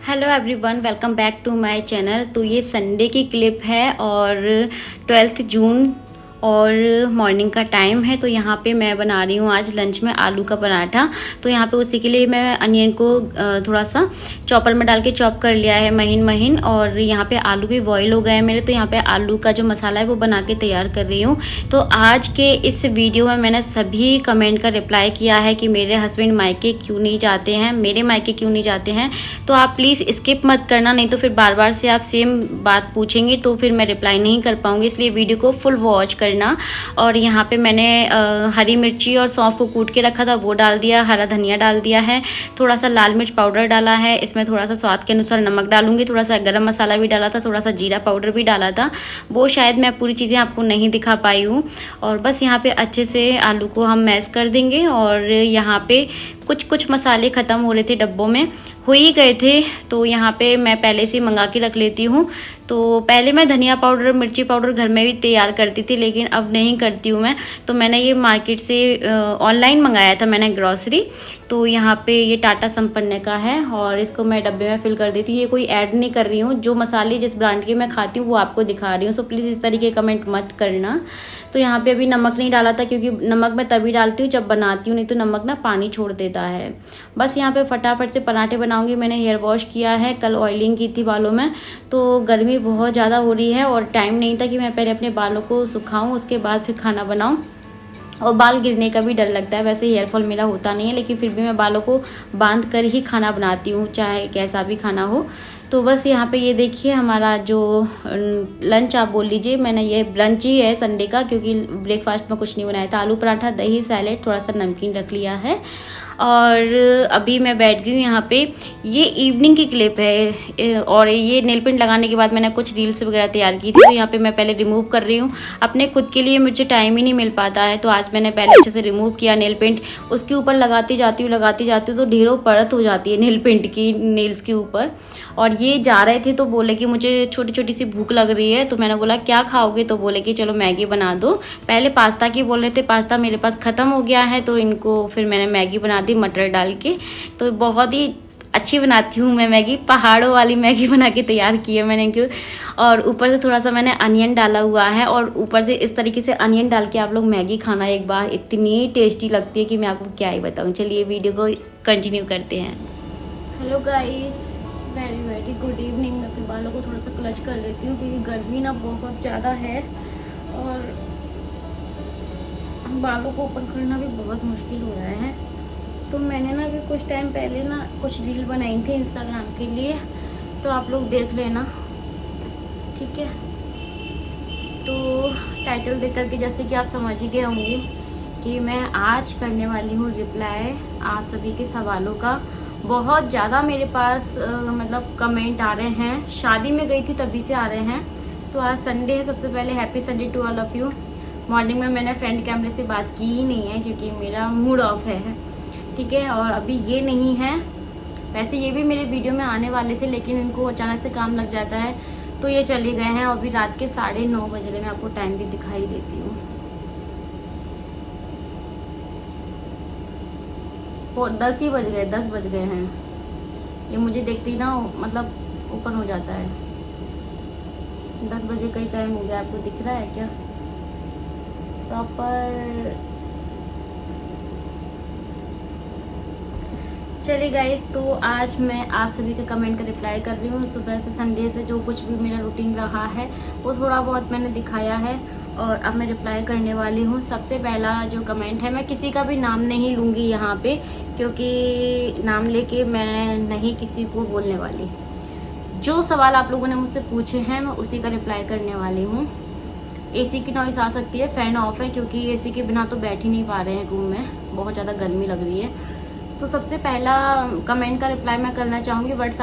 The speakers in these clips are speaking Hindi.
Hello everyone, welcome back to my channel. तो ये संडे की क्लिप है और 12 जून और मॉर्निंग का टाइम है। तो यहाँ पे मैं बना रही हूँ आज लंच में आलू का पराठा। तो यहाँ पे उसी के लिए मैं अनियन को थोड़ा सा चॉपर में डाल के चॉप कर लिया है महीन महीन, और यहाँ पे आलू भी बॉईल हो गए हैं मेरे। तो यहाँ पे आलू का जो मसाला है वो बना के तैयार कर रही हूँ। तो आज के इस वीडियो में मैंने सभी कमेंट का रिप्लाई किया है कि मेरे हस्बैंड मायके क्यों नहीं जाते हैं, मेरे मायके क्यों नहीं जाते हैं। तो आप प्लीज़ स्किप मत करना, नहीं तो फिर बार बार से आप सेम बात पूछेंगे तो फिर मैं रिप्लाई नहीं कर पाऊँगी। इसलिए वीडियो को फुल वॉच करना। और यहाँ पे मैंने हरी मिर्ची और सौंफ को कूट के रखा था वो डाल दिया, हरा धनिया डाल दिया है, थोड़ा सा लाल मिर्च पाउडर डाला है, इसमें थोड़ा सा स्वाद के अनुसार नमक डालूंगी, थोड़ा सा गरम मसाला भी डाला था, थोड़ा सा जीरा पाउडर भी डाला था। वो शायद मैं पूरी चीज़ें आपको नहीं दिखा पाई हूँ। और बस यहाँ पे अच्छे से आलू को हम मैश कर देंगे। और यहाँ पे कुछ मसाले ख़त्म हो रहे थे, डब्बों में हो ही गए थे, तो यहाँ पे मैं पहले से मंगा के रख लेती हूँ। तो पहले मैं धनिया पाउडर मिर्ची पाउडर घर में भी तैयार करती थी, लेकिन अब नहीं करती हूँ मैं। तो मैंने ये मार्केट से ऑनलाइन मंगाया था मैंने ग्रॉसरी। तो यहाँ पे ये टाटा संपन्न का है और इसको मैं डब्बे में फिल कर देती हूँ। ये कोई ऐड नहीं कर रही हूँ, जो मसाले जिस ब्रांड के मैं खाती हूँ वो आपको दिखा रही हूँ। सो प्लीज़ इस तरीके कमेंट मत करना। तो यहाँ पे अभी नमक नहीं डाला था, क्योंकि नमक मैं तभी डालती हूँ जब बनाती हूँ, नहीं तो नमक ना पानी छोड़ देता है। बस यहाँ पे फटाफट से पराठे बनाऊँगी। मैंने हेयर वॉश किया है, कल ऑयलिंग की थी बालों में। तो गर्मी बहुत ज़्यादा हो रही है और टाइम नहीं था कि मैं पहले अपने बालों को सुखाऊँ उसके बाद फिर खाना बनाऊँ। और बाल गिरने का भी डर लगता है। वैसे हेयर फॉल मेरा होता नहीं है, लेकिन फिर भी मैं बालों को बांध कर ही खाना बनाती हूँ, चाहे कैसा भी खाना हो। तो बस यहाँ पे ये देखिए हमारा जो लंच आप बोल लीजिए, मैंने ये ब्रंच ही है संडे का, क्योंकि ब्रेकफास्ट में कुछ नहीं बनाया था। आलू पराठा, दही, सैलेड, थोड़ा सा नमकीन रख लिया है। और अभी मैं बैठ गई हूँ यहाँ पे। ये इवनिंग की क्लिप है और ये नेल पेंट लगाने के बाद मैंने कुछ रील्स वगैरह तैयार की थी। तो यहाँ पे मैं पहले रिमूव कर रही हूँ, अपने खुद के लिए मुझे टाइम ही नहीं मिल पाता है। तो आज मैंने पहले अच्छे से रिमूव किया नेल पेंट, उसके ऊपर लगाती जाती हूँ तो ढेरों परत हो जाती है नेल पेंट की नेल्स के ऊपर। और ये जा रहे थे तो बोले कि मुझे छोटी छोटी सी भूख लग रही है। तो मैंने बोला क्या खाओगे, तो बोले कि चलो मैगी बना दो। पहले पास्ता की बोल रहे थे, पास्ता मेरे पास ख़त्म हो गया है, तो इनको फिर मैंने मैगी बना दी मटर डाल के। तो बहुत ही अच्छी बनाती हूँ मैं मैगी, पहाड़ों वाली मैगी बना के तैयार की है मैंने इनको। और ऊपर से थोड़ा सा मैंने अनियन डाला हुआ है, और ऊपर से इस तरीके से अनियन डाल के आप लोग मैगी खाना एक बार, इतनी टेस्टी लगती है कि मैं आपको क्या ही बताऊँ। चलिए वीडियो को कंटिन्यू करते हैं। Hello guys, very very good evening. मैं अपने बालों को थोड़ा सा क्लच कर लेती हूँ, क्योंकि गर्मी ना बहुत ज़्यादा है और बालों को ऊपर करना भी बहुत मुश्किल हो रहा है। तो मैंने ना अभी कुछ टाइम पहले ना कुछ रील बनाई थी इंस्टाग्राम के लिए, तो आप लोग देख लेना, ठीक है। तो टाइटल देख करके जैसे कि आप समझ ही गए होंगे कि मैं आज करने वाली हूँ रिप्लाई आप सभी के सवालों का। बहुत ज़्यादा मेरे पास मतलब कमेंट आ रहे हैं, शादी में गई थी तभी से आ रहे हैं। तो आज संडे है, सबसे पहले happy Sunday to all of you. Morning में मैंने फ्रेंड कैमरे से बात की ही नहीं है, क्योंकि मेरा मूड ऑफ है, ठीक है। और अभी ये नहीं है, वैसे ये भी मेरे वीडियो में आने वाले थे, लेकिन इनको अचानक से काम लग जाता है तो ये चले गए हैं। अभी रात के 9:30 बज रहे, मैं आपको टाइम भी दिखाई देती हूँ। 10 ही बज गए, 10 बज गए हैं। ये मुझे देखते ही ना मतलब ओपन हो जाता है। 10 बजे का ही टाइम हो गया, आपको दिख रहा है क्या प्रॉपर? चलिए गाइस, तो आज मैं आप सभी के कमेंट का रिप्लाई कर रही हूँ। सुबह से संडे से जो कुछ भी मेरा रूटीन रहा है वो थोड़ा बहुत मैंने दिखाया है, और अब मैं रिप्लाई करने वाली हूँ। सबसे पहला जो कमेंट है, मैं किसी का भी नाम नहीं लूँगी यहाँ पे, क्योंकि नाम लेके मैं नहीं किसी को बोलने वाली। जो सवाल आप लोगों ने मुझसे पूछे हैं मैं उसी का रिप्लाई करने वाली हूँ। एसी की नॉइस आ सकती है, फैन ऑफ है, क्योंकि एसी के बिना तो बैठ ही नहीं पा रहे हैं रूम में, बहुत ज़्यादा गर्मी लग रही है। तो सबसे पहला कमेंट का रिप्लाई मैं करना चाहूँगी वट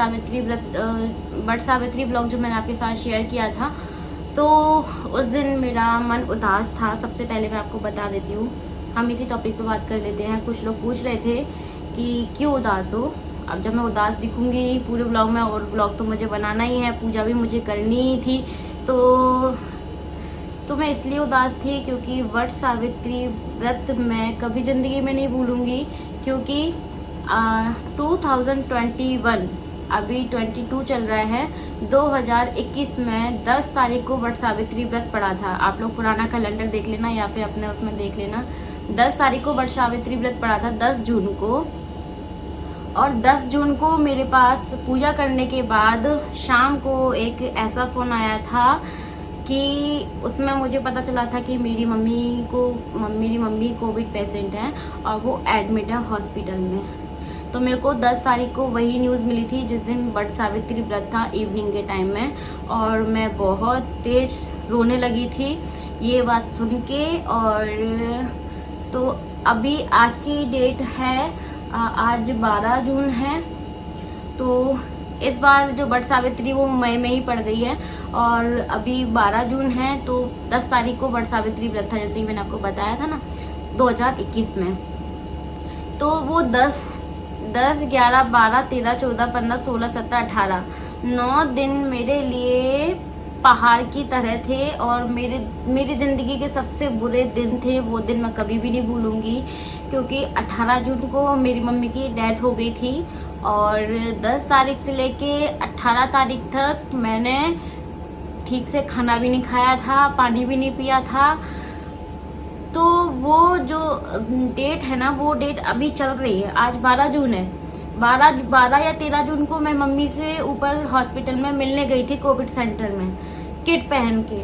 सावित्री ब्लॉग जो मैंने आपके साथ शेयर किया था। तो उस दिन मेरा मन उदास था। सबसे पहले मैं आपको बता देती हूँ, हम इसी टॉपिक पे बात कर लेते हैं। कुछ लोग पूछ रहे थे कि क्यों उदास हो। अब जब मैं उदास दिखूंगी पूरे ब्लॉग में, और ब्लॉग तो मुझे बनाना ही है, पूजा भी मुझे करनी ही थी, तो मैं इसलिए उदास थी क्योंकि वट सावित्री व्रत मैं कभी ज़िंदगी में नहीं भूलूंगी। क्योंकि 2021 अभी 22 चल रहा है। 2021 में 10 तारीख को वट सावित्री व्रत पड़ा था। आप लोग पुराना कैलेंडर देख लेना या फिर अपने उसमें देख लेना। 10 तारीख को वट सावित्री व्रत पड़ा था, 10 जून को। और 10 जून को मेरे पास पूजा करने के बाद शाम को एक ऐसा फोन आया था कि उसमें मुझे पता चला था कि मेरी मम्मी कोविड पेशेंट हैं और वो एडमिट है हॉस्पिटल में। तो मेरे को 10 तारीख को वही न्यूज़ मिली थी जिस दिन वट सावित्री व्रत था, इवनिंग के टाइम में। और मैं बहुत तेज रोने लगी थी ये बात सुन के। और तो अभी आज की डेट है, आज 12 जून है। तो इस बार जो वट सावित्री वो मई में ही पड़ गई है और अभी 12 जून है। तो 10 तारीख को वट सावित्री व्रत था, जैसे ही मैंने आपको बताया था ना, 2021 में। तो वो 10, 11, 12, 13, 14, 15, 16, 17, 18 9 दिन मेरे लिए पहाड़ की तरह थे और मेरी ज़िंदगी के सबसे बुरे दिन थे। वो दिन मैं कभी भी नहीं भूलूंगी, क्योंकि 18 जून को मेरी मम्मी की डेथ हो गई थी और 10 तारीख से लेके 18 तारीख तक मैंने ठीक से खाना भी नहीं खाया था, पानी भी नहीं पिया था। तो वो जो डेट है ना, वो डेट अभी चल रही है। आज 12 जून है। 12 या 13 जून को मैं मम्मी से ऊपर हॉस्पिटल में मिलने गई थी, कोविड सेंटर में, किट पहन के।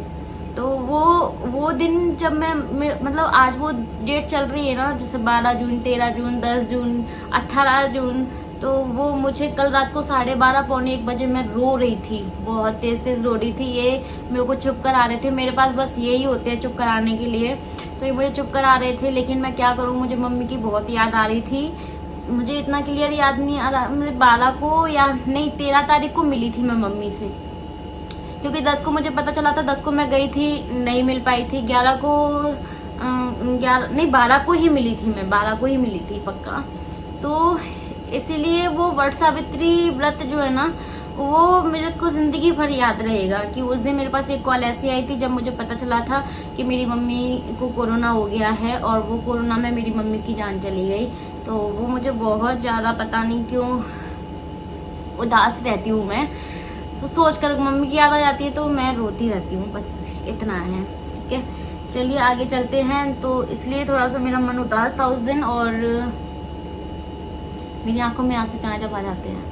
तो वो दिन जब मैं मतलब आज वो डेट चल रही है ना, जैसे 12 जून, 13 जून, 10 जून, 18 जून। तो वो मुझे कल रात को 12:30 पौने 1 बजे मैं रो रही थी, बहुत तेज रो रही थी। ये मेरे को चुप करा रहे थे, मेरे पास बस यही होते हैं चुप कराने के लिए। तो ये मुझे चुप करा रहे थे, लेकिन मैं क्या करूँ, मुझे मम्मी की बहुत याद आ रही थी। मुझे इतना क्लियर याद नहीं आ रहा, मुझे 12 को या नहीं 13 तारीख को मिली थी मैं मम्मी से, क्योंकि 10 को मुझे पता चला था। 10 को मैं गई थी, नहीं मिल पाई थी। 11 को 12 को ही मिली थी मैं, 12 को ही मिली थी पक्का। तो इसीलिए वो वट सावित्री व्रत जो है ना, वो मेरे को जिंदगी भर याद रहेगा कि उस दिन मेरे पास एक कॉल ऐसी आई थी जब मुझे पता चला था कि मेरी मम्मी को कोरोना हो गया है और वो कोरोना में मेरी मम्मी की जान चली गई। तो वो मुझे बहुत ज़्यादा, पता नहीं क्यों, उदास रहती हूँ मैं। तो सोच कर मम्मी की याद आ जाती है तो मैं रोती रहती हूँ, बस इतना है। ठीक है, चलिए आगे चलते हैं। तो इसलिए थोड़ा सा मेरा मन उदास था उस दिन और मेरी आंखों में आंसू जब आ जाते हैं।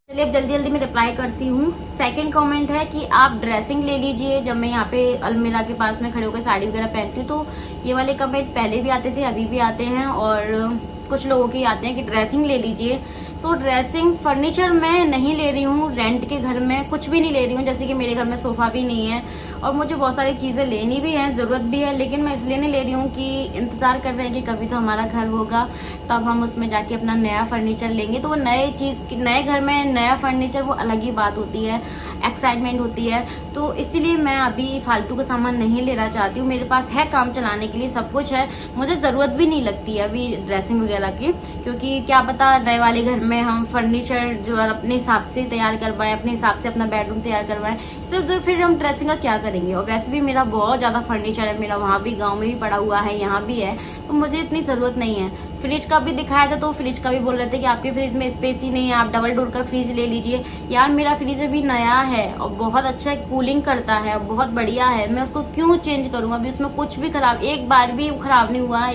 चलिए अब जल्दी मैं रिप्लाई करती हूँ। सेकंड कमेंट है कि आप ड्रेसिंग ले लीजिए। जब मैं यहाँ पे अलमीरा के पास में खड़े होकर साड़ी वगैरह पहनती हूँ तो ये वाले कमेंट पहले भी आते थे, अभी भी आते हैं और कुछ लोगों के आते हैं कि ड्रेसिंग ले लीजिए। तो ड्रेसिंग फर्नीचर मैं नहीं ले रही हूँ, रेंट के घर में कुछ भी नहीं ले रही हूँ। जैसे कि मेरे घर में सोफा भी नहीं है और मुझे बहुत सारी चीज़ें लेनी भी हैं, ज़रूरत भी है, लेकिन मैं इसलिए नहीं ले रही हूँ कि इंतज़ार कर रहे हैं कि कभी तो हमारा घर होगा तब हम उसमें जाके अपना नया फर्नीचर लेंगे। तो वो नए घर में नया फर्नीचर वो अलग ही बात होती है, एक्साइटमेंट होती है। तो इसीलिए मैं अभी फालतू का सामान नहीं लेना चाहती हूँ। मेरे पास है काम चलाने के लिए, सब कुछ है, मुझे ज़रूरत भी नहीं लगती है अभी ड्रेसिंग वगैरह की, क्योंकि क्या पता नए वाले घर में हम फर्नीचर जो है अपने हिसाब से तैयार करवाएं, अपने हिसाब से अपना बेडरूम तैयार करवाएं, इसलिए तो फिर हम ड्रेसिंग का क्या करेंगे। और वैसे भी मेरा बहुत ज़्यादा फर्नीचर है, मेरा वहाँ भी गाँव में भी पड़ा हुआ है, यहाँ भी है, तो मुझे इतनी ज़रूरत नहीं है। फ्रिज का भी दिखाया था तो फ्रिज का भी बोल रहे थे कि आपके फ्रिज में स्पेस ही नहीं है, आप डबल डोर का फ्रिज ले लीजिए। यार मेरा फ्रिज अभी नया है और बहुत अच्छा कूलिंग करता है, बहुत बढ़िया है, मैं उसको क्यों चेंज करूँ। अभी उसमें कुछ भी खराब, एक बार भी खराब नहीं हुआ।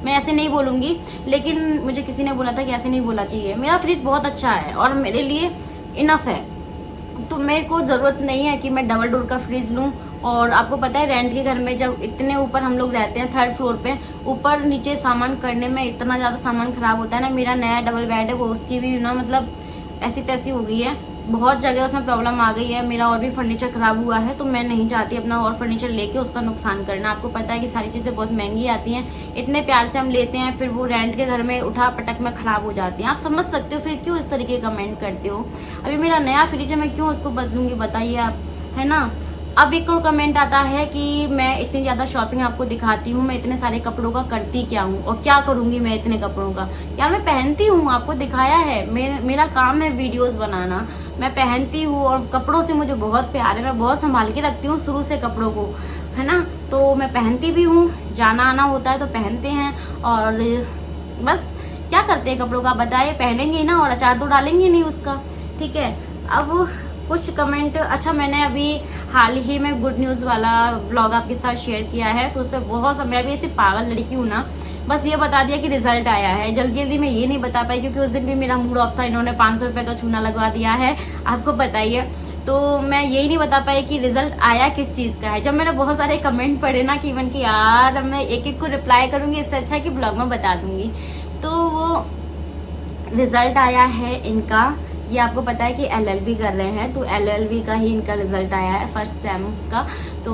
मैं ऐसे नहीं बोलूँगी, लेकिन मुझे किसी ने बोला था कि ऐसे नहीं बोलना चाहिए। मेरा फ्रिज बहुत अच्छा है और मेरे लिए इनफ है, तो मेरे को ज़रूरत नहीं है कि मैं डबल डोर का फ्रिज लूँ। और आपको पता है रेंट के घर में जब इतने ऊपर हम लोग रहते हैं, 3rd फ्लोर पे, ऊपर नीचे सामान करने में इतना ज़्यादा सामान खराब होता है ना। मेरा नया डबल बेड है, वो उसकी भी ना मतलब ऐसी तैसी हो गई है, बहुत जगह उसमें प्रॉब्लम आ गई है। मेरा और भी फर्नीचर खराब हुआ है, तो मैं नहीं चाहती अपना और फर्नीचर लेके उसका नुकसान करना। आपको पता है कि सारी चीज़ें बहुत महंगी आती हैं, इतने प्यार से हम लेते हैं, फिर वो रेंट के घर में उठा पटक में खराब हो जाती हैं। आप समझ सकते हो फिर क्यों इस तरीके कमेंट करते हो। अभी मेरा नया फ्रिज है, मैं क्यों उसको बदलूंगी, बताइए आप, है ना। अब एक और कमेंट आता है कि मैं इतनी ज़्यादा शॉपिंग आपको दिखाती हूँ, मैं इतने सारे कपड़ों का करती क्या हूँ और क्या करूँगी मैं इतने कपड़ों का। यार मैं पहनती हूँ, आपको दिखाया है, मेरा काम है वीडियोस बनाना, मैं पहनती हूँ और कपड़ों से मुझे बहुत प्यार है, मैं बहुत संभाल के रखती हूँ शुरू से कपड़ों को, है ना। तो मैं पहनती भी हूँ, जाना आना होता है तो पहनते हैं। और बस क्या करते हैं कपड़ों का, बताइए, पहनेंगे ना, और अचार तो डालेंगे नहीं उसका, ठीक है। अब कुछ कमेंट, अच्छा मैंने अभी हाल ही में गुड न्यूज़ वाला व्लॉग आपके साथ शेयर किया है, तो उस पर बहुत समय, अभी ऐसी पागल लड़की हूँ ना, बस ये बता दिया कि रिजल्ट आया है। जल्दी जल्दी मैं ये नहीं बता पाई क्योंकि उस दिन भी मेरा मूड ऑफ था, इन्होंने 500 रुपये का चूना लगवा दिया है, आपको पता ही है। तो मैं यही नहीं बता पाई कि रिजल्ट आया किस चीज का है। जब मैंने बहुत सारे कमेंट पढ़े ना कि इवन कि यार मैं एक एक को रिप्लाई करूंगी, इससे अच्छा है कि ब्लॉग में बता दूंगी। तो वो रिजल्ट आया है इनका, ये आपको पता है कि एलएलबी कर रहे हैं, तो एलएलबी का ही इनका रिजल्ट आया है फर्स्ट सेम का, तो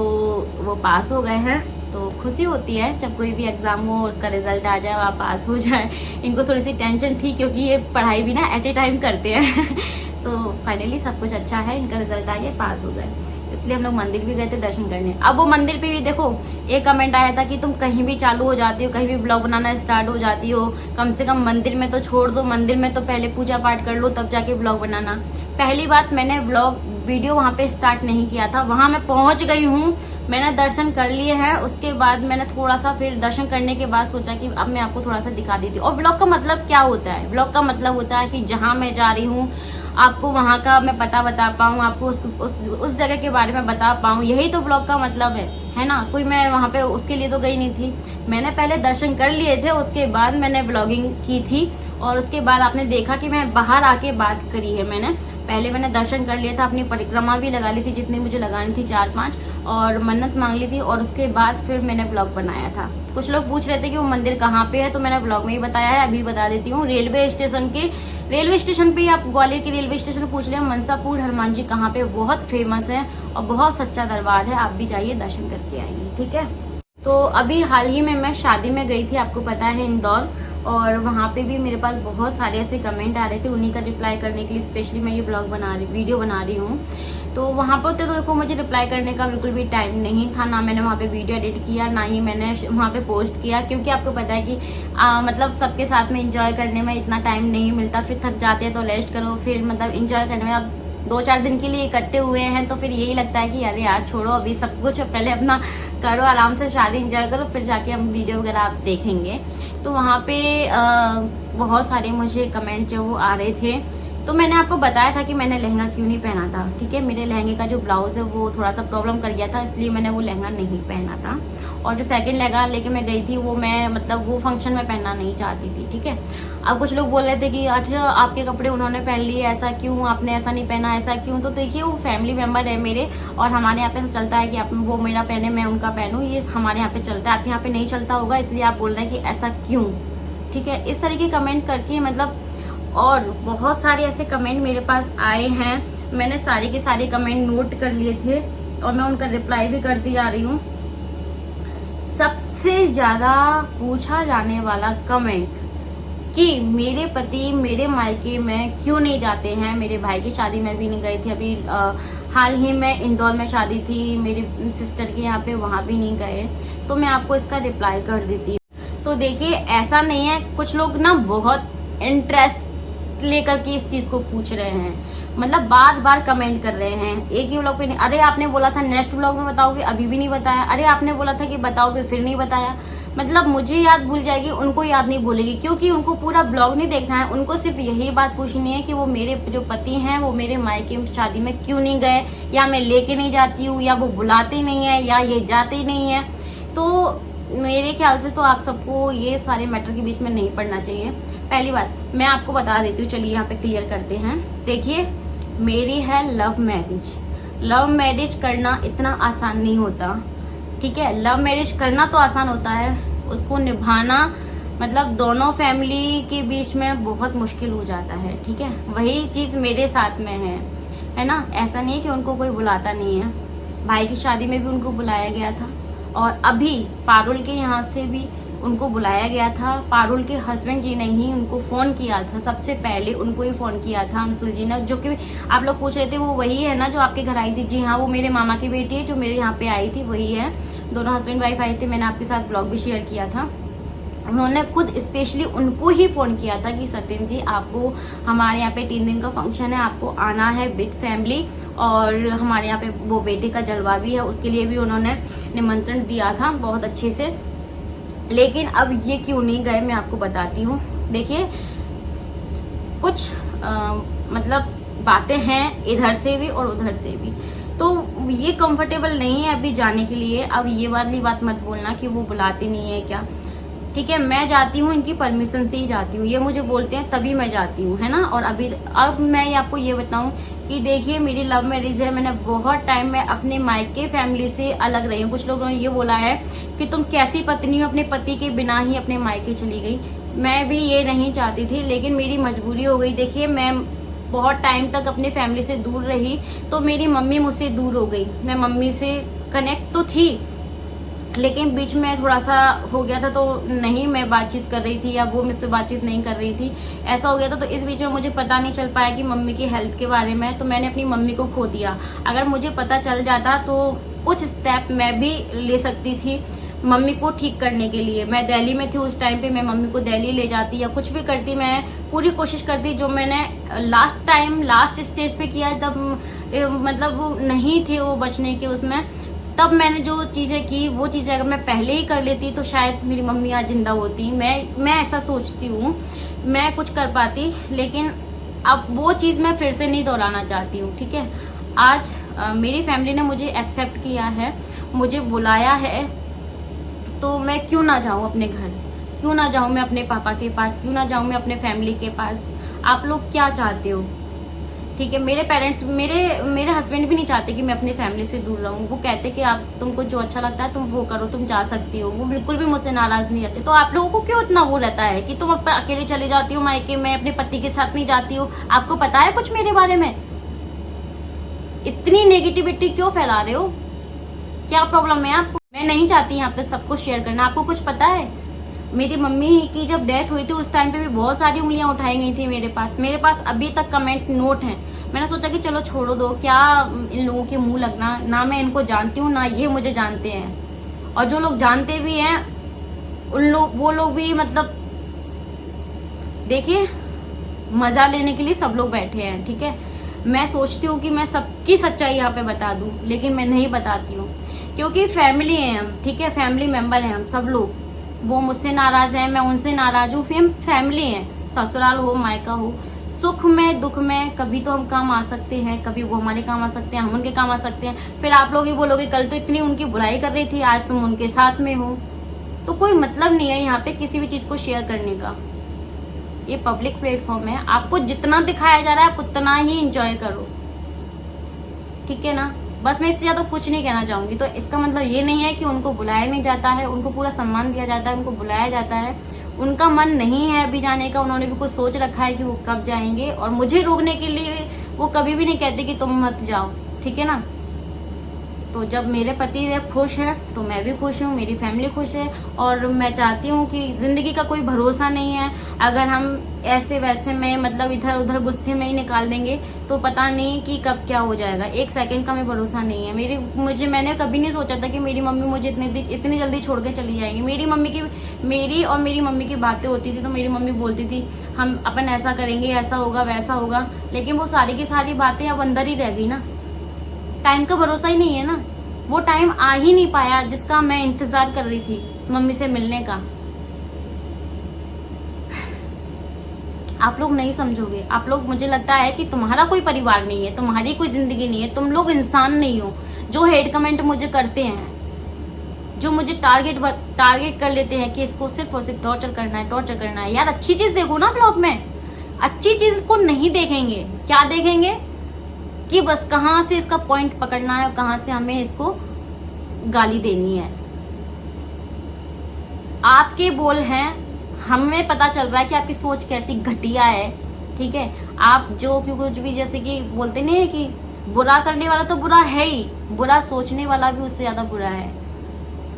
वो पास हो गए हैं। तो खुशी होती है जब कोई भी एग्जाम हो उसका रिजल्ट आ जाए, वहाँ पास हो जाए। इनको थोड़ी सी टेंशन थी क्योंकि ये पढ़ाई भी ना एट ए टाइम करते हैं तो फाइनली सब कुछ अच्छा है, इनका रिजल्ट आ गया, पास हो गए। इसलिए हम लोग मंदिर भी गए थे दर्शन करने। अब वो मंदिर पे भी देखो एक कमेंट आया था कि तुम कहीं भी चालू हो जाती हो, कहीं भी ब्लॉग बनाना स्टार्ट हो जाती हो, कम से कम मंदिर में तो छोड़ दो, मंदिर में तो पहले पूजा पाठ कर लो तब जाके ब्लॉग बनाना। पहली बात, मैंने ब्लॉग वीडियो वहां पे स्टार्ट नहीं किया था, वहां मैं पहुंच गई हूँ, मैंने दर्शन कर लिए हैं। उसके बाद मैंने थोड़ा सा फिर दर्शन करने के बाद सोचा कि अब मैं आपको थोड़ा सा दिखा देती हूँ। और ब्लॉग का मतलब क्या होता है? ब्लॉग का मतलब होता है कि जहाँ मैं जा रही हूँ आपको वहां का मैं पता बता पाऊँ, आपको उस जगह के बारे में बता पाऊँ, यही तो ब्लॉग का मतलब है ना। कोई मैं वहां पे उसके लिए तो गई नहीं थी, मैंने पहले दर्शन कर लिए थे, उसके बाद मैंने ब्लॉगिंग की थी। और उसके बाद आपने देखा कि मैं बाहर आके बात करी है। पहले मैंने दर्शन कर लिया था, अपनी परिक्रमा भी लगा ली थी जितनी मुझे लगानी थी 4-5, और मन्नत मांग ली थी, और उसके बाद फिर मैंने ब्लॉग बनाया था। कुछ लोग पूछ रहे थे कि वो मंदिर कहाँ पे है, तो मैंने ब्लॉग में ही बताया है, अभी बता देती हूँ। रेलवे स्टेशन पे, आप ग्वालियर के रेलवे स्टेशन पूछ लिया, मनसापुर हनुमान जी कहाँ पे, बहुत फेमस है और बहुत सच्चा दरबार है, आप भी जाइए दर्शन करके आइए, ठीक है। तो अभी हाल ही में मैं शादी में गई थी, आपको पता है, इंदौर, और वहाँ पे भी मेरे पास बहुत सारे ऐसे कमेंट आ रहे थे, उन्हीं का रिप्लाई करने के लिए स्पेशली मैं ये वीडियो बना रही हूँ। तो वहाँ पर तो देखो मुझे रिप्लाई करने का बिल्कुल भी टाइम नहीं था, ना मैंने वहाँ पे वीडियो एडिट किया, ना ही मैंने वहाँ पे पोस्ट किया, क्योंकि आपको पता है कि मतलब सबके साथ में इंजॉय करने में इतना टाइम नहीं मिलता, फिर थक जाते हैं तो रेस्ट करो, फिर मतलब इंजॉय करने में अब 2-4 दिन के लिए इकट्ठे हुए हैं तो फिर यही लगता है कि अरे यार छोड़ो अभी सब कुछ, पहले अपना करो, आराम से शादी एंजॉय करो, फिर जाके हम वीडियो वगैरह आप देखेंगे। तो वहाँ पे बहुत सारे मुझे कमेंट जो वो आ रहे थे, तो मैंने आपको बताया था कि मैंने लहंगा क्यों नहीं पहना था, ठीक है। मेरे लहंगे का जो ब्लाउज है वो थोड़ा सा प्रॉब्लम कर गया था, इसलिए मैंने वो लहंगा नहीं पहना था। और जो सेकंड लहंगा लेके मैं गई थी वो मैं मतलब वो फंक्शन में पहनना नहीं चाहती थी, ठीक है। अब कुछ लोग बोल रहे थे कि अच्छा आपके कपड़े उन्होंने पहन लिए, ऐसा क्यों, आपने ऐसा नहीं पहना, ऐसा क्यों। तो देखिए वो फैमिली मेंबर है मेरे, और हमारे यहाँ पे ऐसा चलता है कि आप वो मेरा पहने मैं उनका पहनूं, ये हमारे यहाँ पे चलता है, आपके यहाँ पे नहीं चलता होगा, इसलिए आप बोल रहे हैं कि ऐसा क्यों, ठीक है। इस तरीके कमेंट करके मतलब, और बहुत सारे ऐसे कमेंट मेरे पास आए हैं, मैंने सारे के सारे कमेंट नोट कर लिए थे और मैं उनका रिप्लाई भी करती जा रही हूँ। सबसे ज्यादा पूछा जाने वाला कमेंट कि मेरे पति मेरे मायके में क्यों नहीं जाते हैं, मेरे भाई की शादी में भी नहीं गए थे, अभी हाल ही में इंदौर में शादी थी मेरी सिस्टर के यहाँ पे, वहां भी नहीं गए। तो मैं आपको इसका रिप्लाई कर देती हूँ। तो देखिए ऐसा नहीं है, कुछ लोग ना बहुत इंटरेस्ट लेकर के इस चीज को पूछ रहे हैं, मतलब बार बार कमेंट कर रहे हैं, एक ही व्लॉग पे नहीं, अरे आपने बोला था नेक्स्ट व्लॉग में बताओगे, अभी भी नहीं बताया, अरे आपने बोला था कि बताओगे, फिर नहीं बताया। मतलब मुझे याद भूल जाएगी, उनको याद नहीं भूलेगी, क्योंकि उनको पूरा ब्लॉग नहीं देखना है, उनको सिर्फ यही बात पूछनी है कि वो मेरे जो पति हैं वो मेरे मायके शादी में क्यों नहीं गए, या मैं लेके नहीं जाती हूँ, या वो बुलाते नहीं है, या ये जाते नहीं है। तो मेरे ख्याल से तो आप सबको ये सारे मैटर के बीच में नहीं पड़ना चाहिए। पहली बात मैं आपको बता देती हूँ, चलिए यहाँ पे क्लियर करते हैं। देखिए मेरी है लव मैरिज, लव मैरिज करना इतना आसान नहीं होता, ठीक है। लव मैरिज करना तो आसान होता है, उसको निभाना मतलब दोनों फैमिली के बीच में बहुत मुश्किल हो जाता है, ठीक है। वही चीज मेरे साथ में है ना। ऐसा नहीं है कि उनको कोई बुलाता नहीं है, भाई की शादी में भी उनको बुलाया गया था, और अभी पारुल के यहाँ से भी उनको बुलाया गया था। पारुल के हस्बैंड जी ने ही उनको फोन किया था, सबसे पहले उनको ही फोन किया था अंशुल जी ने, जो कि आप लोग पूछ रहे थे वो वही है ना जो आपके घर आई थी। जी हाँ, वो मेरे मामा की बेटी है जो मेरे यहाँ पे आई थी, वही है। दोनों हस्बैंड वाइफ आई थे, मैंने आपके साथ ब्लॉग भी शेयर किया था। उन्होंने खुद स्पेशली उनको ही फोन किया था कि सत्यन जी आपको हमारे यहाँ पे 3 दिन का फंक्शन है, आपको आना है विद फैमिली, और हमारे यहाँ पे वो बेटे का जलवा भी है, उसके लिए भी उन्होंने निमंत्रण दिया था बहुत अच्छे से। लेकिन अब ये क्यों नहीं गए मैं आपको बताती हूँ। देखिए कुछ मतलब बातें हैं इधर से भी और उधर से भी, तो ये कंफर्टेबल नहीं है अभी जाने के लिए। अब ये वाली बात मत बोलना कि वो बुलाती नहीं है क्या, ठीक है। मैं जाती हूँ इनकी परमिशन से ही जाती हूँ, ये मुझे बोलते हैं तभी मैं जाती हूँ, है ना। और अब मैं आपको ये बताऊं कि देखिए मेरी लव मैरिज है, मैंने बहुत टाइम में अपने मायके फैमिली से अलग रही हूँ। कुछ लोगों ने ये बोला है कि तुम कैसी पत्नी हो, अपने पति के बिना ही अपने मायके चली गई। मैं भी ये नहीं चाहती थी, लेकिन मेरी मजबूरी हो गई। देखिए मैं बहुत टाइम तक अपने फैमिली से दूर रही, तो मेरी मम्मी मुझसे दूर हो गई। मैं मम्मी से कनेक्ट तो थी, लेकिन बीच में थोड़ा सा हो गया था, तो नहीं मैं बातचीत कर रही थी या वो मुझसे बातचीत नहीं कर रही थी, ऐसा हो गया था। तो इस बीच में मुझे पता नहीं चल पाया कि मम्मी की हेल्थ के बारे में, तो मैंने अपनी मम्मी को खो दिया। अगर मुझे पता चल जाता तो कुछ स्टेप मैं भी ले सकती थी मम्मी को ठीक करने के लिए। मैं दिल्ली में थी उस टाइम पे, मैं मम्मी को दिल्ली ले जाती या कुछ भी करती, मैं पूरी कोशिश करती। जो मैंने लास्ट स्टेज पे किया, तब मतलब नहीं थे वो बचने के उसमें, तब मैंने जो चीजें की वो चीजें अगर मैं पहले ही कर लेती तो शायद मेरी मम्मी आज जिंदा होती। मैं ऐसा सोचती हूँ, मैं कुछ कर पाती, लेकिन अब वो चीज मैं फिर से नहीं दोहराना चाहती हूँ, ठीक है। आज मेरी फैमिली ने मुझे एक्सेप्ट किया है, मुझे बुलाया है, तो मैं क्यों ना जाऊं अपने घर, क्यों ना जाऊं मैं अपने पापा के पास, क्यों ना जाऊं मैं अपने फैमिली के पास। आप लोग क्या चाहते हो, ठीक है। मेरे पेरेंट्स, मेरे हस्बैंड भी नहीं चाहते कि मैं अपनी फैमिली से दूर रहूं। वो कहते कि आप तुमको जो अच्छा लगता है तुम वो करो, तुम जा सकती हो। वो बिल्कुल भी मुझसे नाराज नहीं रहते। तो आप लोगों को क्यों इतना वो रहता है कि तुम अकेले चले जाती हो मायके में, अपने पति के साथ नहीं जाती हो। आपको पता है कुछ मेरे बारे में? इतनी नेगेटिविटी क्यों फैला रहे हो, क्या प्रॉब्लम है आपको? मैं नहीं चाहती यहाँ पे सब कुछ शेयर करना। आपको कुछ पता है, मेरी मम्मी की जब डेथ हुई थी उस टाइम पे भी बहुत सारी उंगलियां उठाई गई थी मेरे पास अभी तक कमेंट नोट हैं। मैंने सोचा कि चलो छोड़ो दो, क्या इन लोगों के मुंह लगना। ना मैं इनको जानती हूँ ना ये मुझे जानते हैं, और जो लोग जानते भी हैं वो लोग भी मतलब देखिए मजा लेने के लिए सब लोग बैठे हैं, ठीक है। मैं सोचती हूँ कि मैं सबकी सच्चाई यहाँ पे बता दूं, लेकिन मैं नहीं बताती हूँ, क्योंकि फैमिली है हम, ठीक है। फैमिली मेंबर हैं हम सब लोग। वो मुझसे नाराज है, मैं उनसे नाराज हूँ, फिर फैमिली है, ससुराल हो मायका हो, सुख में दुख में कभी तो हम काम आ सकते हैं, कभी वो हमारे काम आ सकते हैं, हम उनके काम आ सकते हैं। फिर आप लोग ही बोलोगे कल तो इतनी उनकी बुराई कर रही थी, आज तुम उनके साथ में हो। तो कोई मतलब नहीं है यहाँ पे किसी भी चीज को शेयर करने का। ये पब्लिक प्लेटफॉर्म है, आपको जितना दिखाया जा रहा है आप उतना ही एंजॉय करो, ठीक है ना। बस मैं इससे ज्यादा कुछ नहीं कहना चाहूंगी। तो इसका मतलब ये नहीं है कि उनको बुलाया नहीं जाता है, उनको पूरा सम्मान दिया जाता है, उनको बुलाया जाता है। उनका मन नहीं है अभी जाने का, उन्होंने भी कुछ सोच रखा है कि वो कब जाएंगे, और मुझे रोकने के लिए वो कभी भी नहीं कहते कि तुम मत जाओ, ठीक है ना। तो जब मेरे पति खुश है तो मैं भी खुश हूँ, मेरी फैमिली खुश है, और मैं चाहती हूँ कि जिंदगी का कोई भरोसा नहीं है। अगर हम ऐसे वैसे में मतलब इधर उधर गुस्से में ही निकाल देंगे तो पता नहीं कि कब क्या हो जाएगा। एक सेकंड का मैं भरोसा नहीं है। मैंने कभी नहीं सोचा था कि मेरी मम्मी मुझे इतनी जल्दी छोड़ के चली जाएगी। मेरी और मेरी मम्मी की बातें होती थी तो मेरी मम्मी बोलती थी हम अपन ऐसा करेंगे, ऐसा होगा वैसा होगा, लेकिन वो सारी की सारी बातें अब अंदर ही रह गई ना। टाइम का भरोसा ही नहीं है ना। वो टाइम आ ही नहीं पाया जिसका मैं इंतजार कर रही थी मम्मी से मिलने का। आप लोग नहीं समझोगे। आप लोग, मुझे लगता है कि तुम्हारा कोई परिवार नहीं है, तुम्हारी कोई जिंदगी नहीं है, तुम लोग इंसान नहीं हो। जो हेड कमेंट मुझे करते हैं, जो मुझे टारगेट कर लेते हैं कि इसको सिर्फ और सिर्फ टॉर्चर करना है। यार अच्छी चीज देखो ना ब्लॉग में, अच्छी चीज को नहीं देखेंगे। क्या देखेंगे कि बस कहाँ से इसका पॉइंट पकड़ना है और कहाँ से हमें इसको गाली देनी है। आपके बोल हैं, हमें पता चल रहा है कि आपकी सोच कैसी घटिया है, ठीक है। आप जो कुछ भी जैसे कि बोलते नहीं है कि बुरा करने वाला तो बुरा है ही, बुरा सोचने वाला भी उससे ज्यादा बुरा है,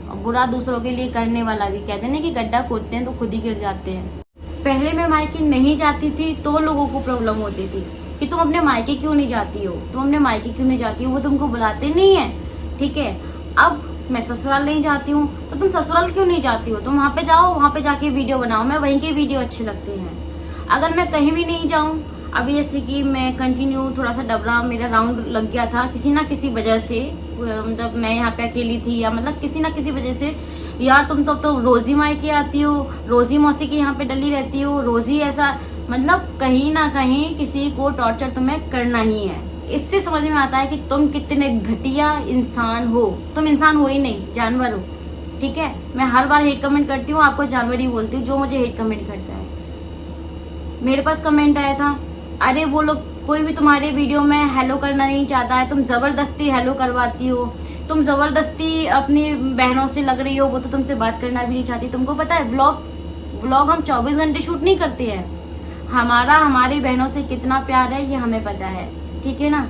और बुरा दूसरों के लिए करने वाला भी। कहते हैं कि गड्ढा खोदते हैं तो खुद ही गिर जाते हैं। पहले मैं मायके नहीं जाती थी तो लोगों को प्रॉब्लम होती थी कि तुम अपने मायके क्यों नहीं जाती हो, वो तुमको बुलाते नहीं है, ठीक है। अब मैं ससुराल नहीं जाती हूँ तो तुम ससुराल क्यों नहीं जाती हो, तुम वहां पे जाओ, वहां पे जाके वीडियो बनाओ। मैं वहीं के वीडियो अच्छे लगते हैं। अगर मैं कहीं भी नहीं जाऊं, अभी जैसे कि मैं कंटिन्यू थोड़ा सा डबरा मेरा राउंड लग गया था किसी ना किसी वजह से, मतलब मैं यहाँ पे अकेली थी या मतलब किसी ना किसी वजह से। यार तुम तो रोजी मायके आती हो, रोजी मौसी के यहाँ पे डली रहती हो, रोजी ऐसा, मतलब कहीं ना कहीं किसी को टॉर्चर तुम्हें करना ही है। इससे समझ में आता है कि तुम कितने घटिया इंसान हो। तुम इंसान हो ही नहीं, जानवर हो। ठीक है, मैं हर बार हेट कमेंट करती हूँ, आपको जानवर ही बोलती हूँ जो मुझे हेट कमेंट करता है। मेरे पास कमेंट आया था, अरे वो लोग कोई भी तुम्हारे वीडियो में हेलो करना नहीं चाहता है, तुम जबरदस्ती हेलो करवाती हो, तुम जबरदस्ती अपनी बहनों से लग रही हो, वो तो तुमसे बात करना भी नहीं चाहती। तुमको पता है व्लॉग हम 24 घंटे शूट नहीं करते हैं। हमारा हमारी बहनों से कितना प्यार है ये हमें पता है, ठीक है ना।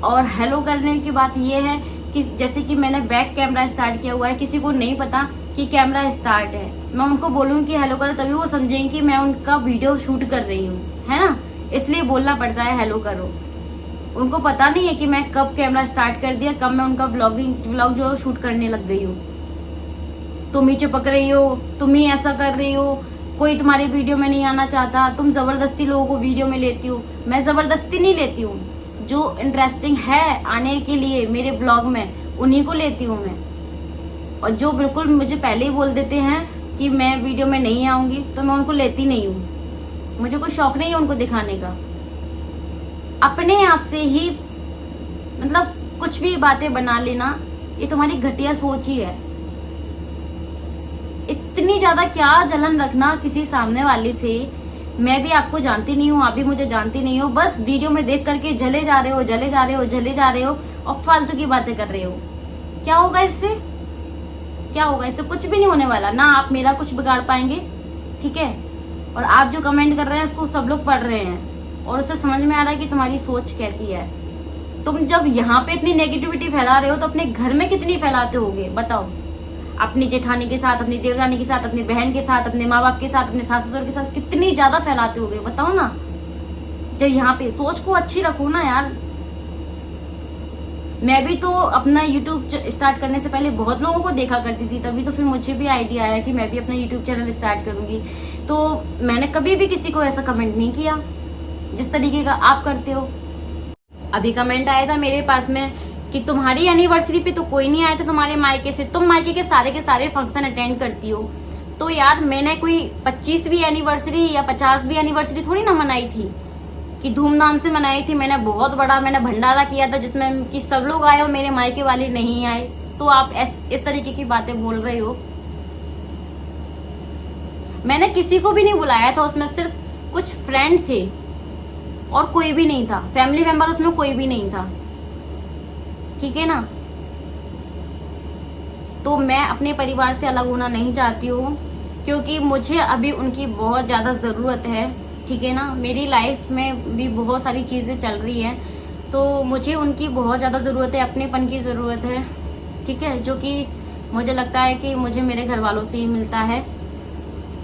और हेलो करने की बात ये है कि जैसे कि मैंने बैक कैमरा स्टार्ट किया हुआ है, किसी को नहीं पता कि कैमरा स्टार्ट है, मैं उनको बोलूँ कि हेलो करो तभी वो समझेंगे कि मैं उनका वीडियो शूट कर रही हूँ, है ना। इसलिए बोलना पड़ता है हेलो करो। उनको पता नहीं है कि मैं कब कैमरा स्टार्ट कर दिया, कब मैं उनका व्लॉग जो शूट करने लग गई हूँ। तुम ही चिपक रही हो, तुम ही ऐसा कर रही हो, कोई तुम्हारे वीडियो में नहीं आना चाहता, तुम जबरदस्ती लोगों को वीडियो में लेती हो। मैं जबरदस्ती नहीं लेती हूँ, जो इंटरेस्टिंग है आने के लिए मेरे ब्लॉग में उन्हीं को लेती हूँ मैं। और जो बिल्कुल मुझे पहले ही बोल देते हैं कि मैं वीडियो में नहीं आऊंगी तो मैं उनको लेती नहीं हूँ। मुझे कोई शौक नहीं है उनको दिखाने का। अपने आप से ही मतलब कुछ भी बातें बना लेना, ये तुम्हारी घटिया सोच ही है। इतनी ज्यादा क्या जलन रखना किसी सामने वाले से। मैं भी आपको जानती नहीं हूँ, आप भी मुझे जानती नहीं हो, बस वीडियो में देख करके जले जा रहे हो, जले जा रहे हो, जले जा रहे हो और फालतू की बातें कर रहे हो। क्या होगा इससे? क्या होगा इससे? कुछ भी नहीं होने वाला ना। आप मेरा कुछ बिगाड़ पाएंगे, ठीक है। और आप जो कमेंट कर रहे हैं उसको सब लोग पढ़ रहे हैं और उससे समझ में आ रहा है कि तुम्हारी सोच कैसी है। तुम जब यहाँ पे इतनी नेगेटिविटी फैला रहे हो तो अपने घर में कितनी फैलाते होगे बताओ। अपनी जेठानी के साथ, अपनी देवरानी के साथ, अपनी बहन के साथ, अपने माँ बाप के साथ, अपने सास ससुर के साथ कितनी ज्यादा फैलाते होगे बताओ ना। जब यहाँ पे सोच को अच्छी रखो ना यार। मैं भी तो अपना यूट्यूब स्टार्ट करने से पहले बहुत लोगों को देखा करती थी, तभी तो फिर मुझे भी आइडिया आया कि मैं भी अपना यूट्यूब चैनल स्टार्ट करूंगी। तो मैंने कभी भी किसी को ऐसा कमेंट नहीं किया जिस तरीके का आप करते हो। अभी कमेंट आया था मेरे पास में कि तुम्हारी एनिवर्सरी पे तो कोई नहीं आया था तुम्हारे मायके से, तुम मायके के सारे फंक्शन अटेंड करती हो। तो यार मैंने कोई 25वीं एनिवर्सरी या 50वीं एनिवर्सरी थोड़ी ना मनाई थी कि धूमधाम से मनाई थी। मैंने बहुत बड़ा भंडारा किया था जिसमें कि सब लोग आए और मेरे मायके वाले नहीं आए। तो आप इस तरीके की बातें बोल रहे हो। मैंने किसी को भी नहीं बुलाया था, उसमें सिर्फ कुछ फ्रेंड थे और कोई भी नहीं था, फैमिली मेंबर उसमें कोई भी नहीं था, ठीक है ना। तो मैं अपने परिवार से अलग होना नहीं चाहती हूँ क्योंकि मुझे अभी उनकी बहुत ज्यादा जरूरत है, ठीक है ना। मेरी लाइफ में भी बहुत सारी चीजें चल रही हैं तो मुझे उनकी बहुत ज्यादा जरूरत है, अपनेपन की जरूरत है, ठीक है, जो कि मुझे लगता है कि मुझे मेरे घर वालों से ही मिलता है।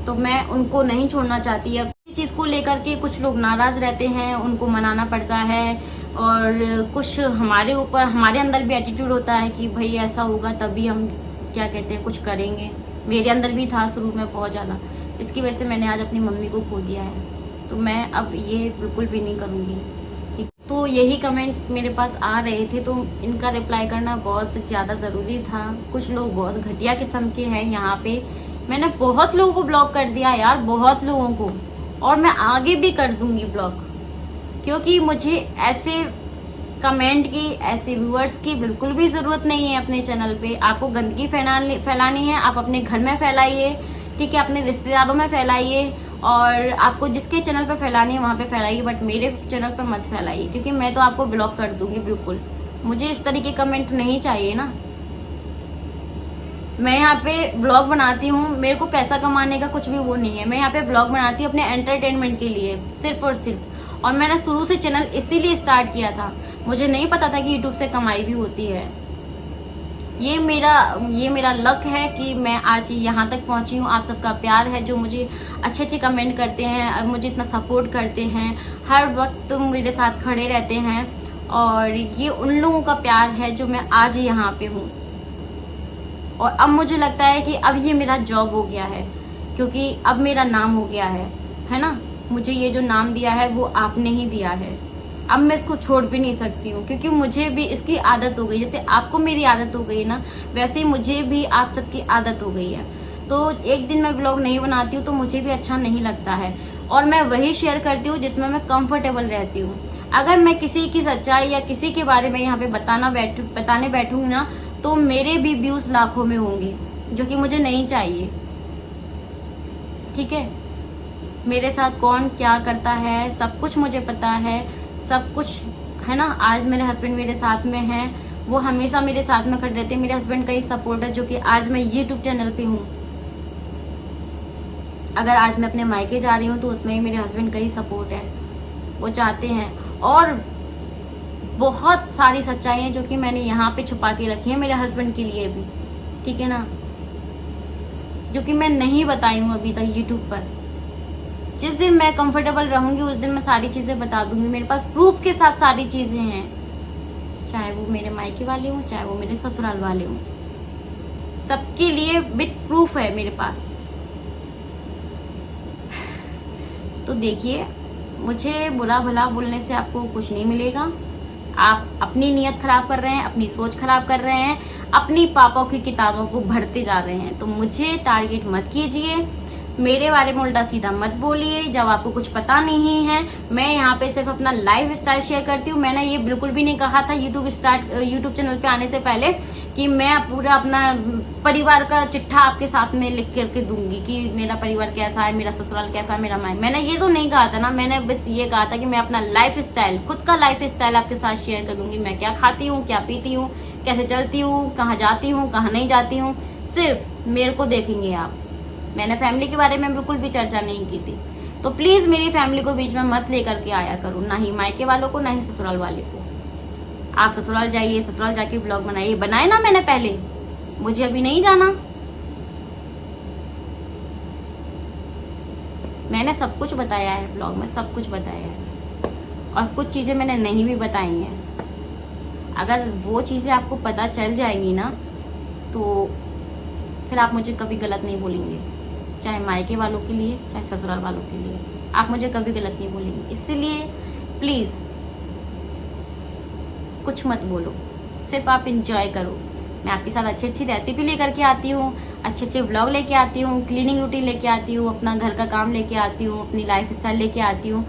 तो मैं उनको नहीं छोड़ना चाहती। अब इस चीज को लेकर के कुछ लोग नाराज रहते हैं, उनको मनाना पड़ता है और कुछ हमारे ऊपर, हमारे अंदर भी एटीट्यूड होता है कि भाई ऐसा होगा तभी हम क्या कहते हैं कुछ करेंगे। मेरे अंदर भी था शुरू में बहुत ज्यादा, इसकी वजह से मैंने आज अपनी मम्मी को खो दिया है। तो मैं अब ये बिल्कुल भी नहीं करूँगी। तो यही कमेंट मेरे पास आ रहे थे तो इनका रिप्लाई करना बहुत ज़्यादा ज़रूरी था। कुछ लोग बहुत घटिया किस्म के हैं यहाँ पे। मैंने बहुत लोगों को ब्लॉक कर दिया यार, बहुत लोगों को, और मैं आगे भी कर दूंगी ब्लॉक, क्योंकि मुझे ऐसे कमेंट की, ऐसे व्यूअर्स की बिल्कुल भी ज़रूरत नहीं है अपने चैनल पे। आपको गंदगी फैलानी है, आप अपने घर में फैलाइए, ठीक है, अपने रिश्तेदारों में फैलाइए और आपको जिसके चैनल पे फैलानी है वहाँ पे फैलाइए, बट मेरे चैनल पे मत फैलाइए क्योंकि मैं तो आपको ब्लॉक कर दूंगी बिल्कुल। मुझे इस तरीके कमेंट नहीं चाहिए ना। मैं यहाँ पे ब्लॉग बनाती हूँ, मेरे को पैसा कमाने का कुछ भी वो नहीं है। मैं यहाँ पे ब्लॉग बनाती हूँ अपने एंटरटेनमेंट के लिए सिर्फ और सिर्फ। और मैंने शुरू से चैनल इसीलिए स्टार्ट किया था, मुझे नहीं पता था कि यूट्यूब से कमाई भी होती है। ये मेरा लक है कि मैं आज यहाँ तक पहुँची हूँ। आप सबका प्यार है जो मुझे अच्छे अच्छे कमेंट करते हैं, मुझे इतना सपोर्ट करते हैं, हर वक्त मेरे साथ खड़े रहते हैं, और ये उन लोगों का प्यार है जो मैं आज यहाँ पे हूँ। और अब मुझे लगता है कि अब ये मेरा जॉब हो गया है क्योंकि अब मेरा नाम हो गया है ना। मुझे ये जो नाम दिया है वो आपने ही दिया है। अब मैं इसको छोड़ भी नहीं सकती हूँ क्योंकि मुझे भी इसकी आदत हो गई। जैसे आपको मेरी आदत हो गई ना, वैसे ही मुझे भी आप सबकी आदत हो गई है। तो एक दिन मैं व्लॉग नहीं बनाती हूँ तो मुझे भी अच्छा नहीं लगता है। और मैं वही शेयर करती हूँ जिसमें मैं कंफर्टेबल रहती हूँ। अगर मैं किसी की सच्चाई या किसी के बारे में यहाँ पे बताने बैठूंगी ना, तो मेरे भी व्यूज लाखों में होंगे, जो कि मुझे नहीं चाहिए। ठीक है, मेरे साथ कौन क्या करता है सब कुछ मुझे पता है, सब कुछ है ना। आज मेरे हस्बैंड मेरे साथ में हैं, वो हमेशा मेरे साथ में खड़े रहते हैं। मेरे हस्बैंड का ही सपोर्ट है जो कि आज मैं यूट्यूब चैनल पे हूँ। अगर आज मैं अपने मायके जा रही हूँ तो उसमें ही मेरे हस्बैंड का ही सपोर्ट है, वो चाहते हैं। और बहुत सारी सच्चाई है जो कि मैंने यहाँ पे छुपा के रखी है मेरे हस्बैंड के लिए भी, ठीक है ना, जो कि मैं नहीं बताई हूँ अभी तक यूट्यूब पर। जिस दिन मैं कंफर्टेबल रहूंगी उस दिन मैं सारी चीजें बता दूंगी। मेरे पास प्रूफ के साथ सारी चीजें हैं, चाहे वो मेरे मायके वाले हों, चाहे वो मेरे ससुराल वाले हों, सबके लिए विद प्रूफ है मेरे पास। तो देखिए, मुझे बुरा भला बोलने से आपको कुछ नहीं मिलेगा। आप अपनी नीयत खराब कर रहे हैं, अपनी सोच खराब कर रहे हैं, अपनी पापों की किताबों को भरते जा रहे हैं। तो मुझे टारगेट मत कीजिए, मेरे बारे में उल्टा सीधा मत बोलिए जब आपको कुछ पता नहीं है। मैं यहाँ पे सिर्फ अपना लाइफ स्टाइल शेयर करती हूँ। मैंने ये बिल्कुल भी नहीं कहा था यूट्यूब चैनल पे आने से पहले कि मैं पूरा अपना परिवार का चिट्ठा आपके साथ में लिख करके दूंगी कि मेरा परिवार कैसा है, मेरा ससुराल कैसा है, मेरा माई। मैंने ये तो नहीं कहा था ना, मैंने बस ये कहा था कि मैं अपना लाइफ स्टाइल, खुद का लाइफ स्टाइल आपके साथ शेयर करूंगी। मैं क्या खाती हूँ, क्या पीती हूँ, कैसे चलती हूँ, कहाँ जाती हूँ, कहाँ नहीं जाती हूँ, सिर्फ मेरे को देखेंगे आप। मैंने फैमिली के बारे में बिल्कुल भी चर्चा नहीं की थी। तो प्लीज मेरी फैमिली को बीच में मत लेकर के आया करो, ना ही मायके वालों को, ना ही ससुराल वाले को। आप ससुराल जाइए, ससुराल जाके ब्लॉग बनाइए, बनाए ना मैंने पहले, मुझे अभी नहीं जाना। मैंने सब कुछ बताया है ब्लॉग में, सब कुछ बताया है, और कुछ चीजें मैंने नहीं भी बताई हैं। अगर वो चीजें आपको पता चल जाएंगी ना, तो फिर आप मुझे कभी गलत नहीं बोलेंगे, चाहे मायके वालों के लिए, चाहे ससुराल वालों के लिए, आप मुझे कभी गलत नहीं बोलेंगे। इसलिए प्लीज कुछ मत बोलो, सिर्फ आप इंजॉय करो। मैं आपके साथ अच्छी अच्छी रेसिपी लेकर के आती हूँ, अच्छे अच्छे व्लॉग लेके आती हूँ, क्लीनिंग रूटीन लेके आती हूँ, अपना घर का काम लेके आती हूँ, अपनी लाइफ स्टाइल लेके आती हूँ।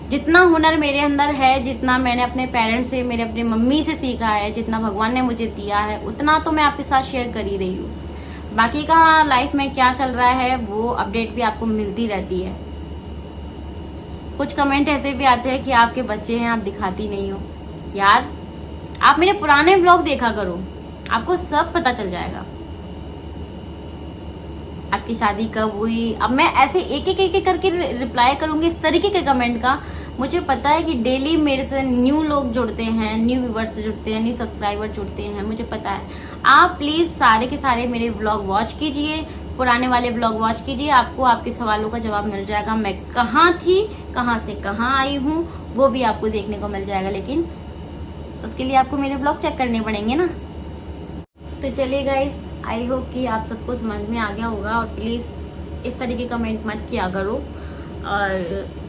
जितना हुनर मेरे अंदर है, जितना मैंने अपने पेरेंट्स से, मेरे अपने मम्मी से सीखा है, जितना भगवान ने मुझे दिया है, उतना तो मैं आपके साथ शेयर कर ही रही हूँ। बाकी का लाइफ में क्या चल रहा है वो अपडेट भी आपको मिलती रहती है। कुछ कमेंट ऐसे भी आते हैं कि आपके बच्चे हैं, आप दिखाती नहीं हो। यार, आप मेरे पुराने व्लॉग देखा करो, आपको सब पता चल जाएगा। आपकी शादी कब हुई, अब मैं ऐसे एक एक करके रिप्लाई करूंगी इस तरीके के कमेंट का। मुझे पता है कि डेली मेरे से न्यू लोग जुड़ते हैं, न्यू व्यूवर्स जुड़ते हैं, न्यू सब्सक्राइबर जुड़ते हैं, मुझे पता है। आप प्लीज सारे के सारे मेरे व्लॉग वॉच कीजिए, पुराने वाले व्लॉग वॉच कीजिए, आपको आपके सवालों का जवाब मिल जाएगा। मैं कहाँ थी, कहाँ से कहाँ आई हूँ, वो भी आपको देखने को मिल जाएगा। लेकिन उसके लिए आपको मेरे व्लॉग चेक करने पड़ेंगे ना। तो चलिए गाइस, आई होप कि आप सबको समझ में आ गया होगा। और प्लीज़ इस तरीके कमेंट मत किया करो, और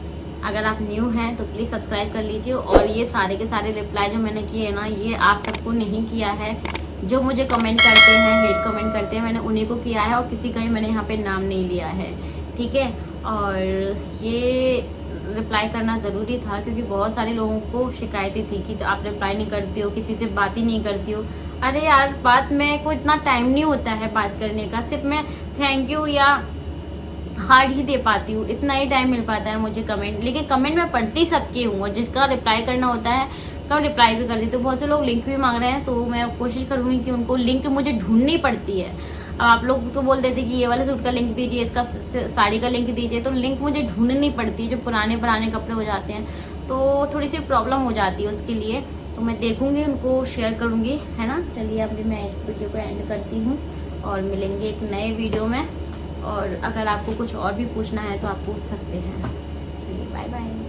अगर आप न्यू हैं तो प्लीज़ सब्सक्राइब कर लीजिए। और ये सारे के सारे रिप्लाई जो मैंने किए हैं ना, ये आप सबको नहीं किया है। जो मुझे कमेंट करते हैं, हेट कमेंट करते हैं, मैंने उन्हीं को किया है, और किसी का भी मैंने यहाँ पे नाम नहीं लिया है, ठीक है। और ये रिप्लाई करना ज़रूरी था क्योंकि बहुत सारे लोगों को शिकायतें थी कि आप रिप्लाई नहीं करती हो, किसी से बात ही नहीं करती हो। अरे यार, बात में को इतना टाइम नहीं होता है बात करने का, सिर्फ मैं थैंक यू या हार्ट ही दे पाती हूँ, इतना ही टाइम मिल पाता है मुझे कमेंट। लेकिन कमेंट मैं पढ़ती सबके हूँ, और जिसका रिप्लाई करना होता है कब रिप्लाई भी कर देती हूँ। बहुत से लोग लिंक भी मांग रहे हैं, तो मैं कोशिश करूँगी कि उनको लिंक मुझे ढूंढनी पड़ती है। अब आप लोग तो बोल देते कि ये वाले सूट का लिंक दीजिए, इसका साड़ी का लिंक दीजिए, तो लिंक मुझे ढूंढनी पड़ती है। जो पुराने कपड़े हो जाते हैं तो थोड़ी सी प्रॉब्लम हो जाती है उसके लिए, तो मैं देखूंगी, उनको शेयर करूंगी, है ना। चलिए अभी मैं इस वीडियो को एंड करती हूँ, और मिलेंगे एक नए वीडियो में। और अगर आपको कुछ और भी पूछना है तो आप पूछ सकते हैं। चलिए, बाय बाय।